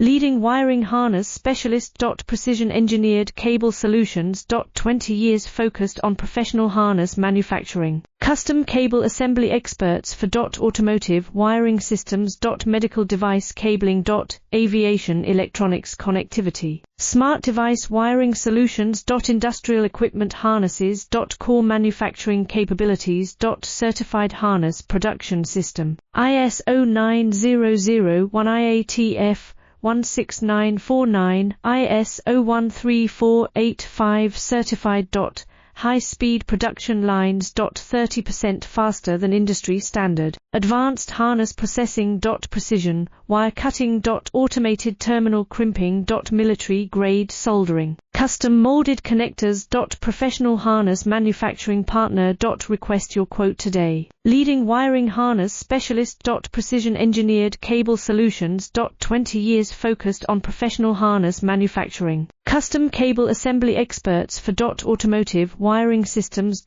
Leading wiring harness specialist. Precision engineered cable solutions. 20 years focused on professional harness manufacturing. Custom cable assembly experts for automotive wiring systems. Medical device cabling. Aviation electronics connectivity. Smart device wiring solutions. Industrial equipment harnesses. Core manufacturing capabilities. Certified harness production system. ISO 9001 IATF 16949, ISO 13485 certified. High-speed production lines. 30% faster than industry standard. Advanced harness processing. Precision wire cutting. Automated terminal crimping. Military-grade soldering. Custom molded connectors. Professional harness manufacturing partner. Request your quote today. Leading wiring harness specialist. Precision engineered cable solutions. 20 years focused on professional harness manufacturing. Custom cable assembly experts for automotive wiring systems.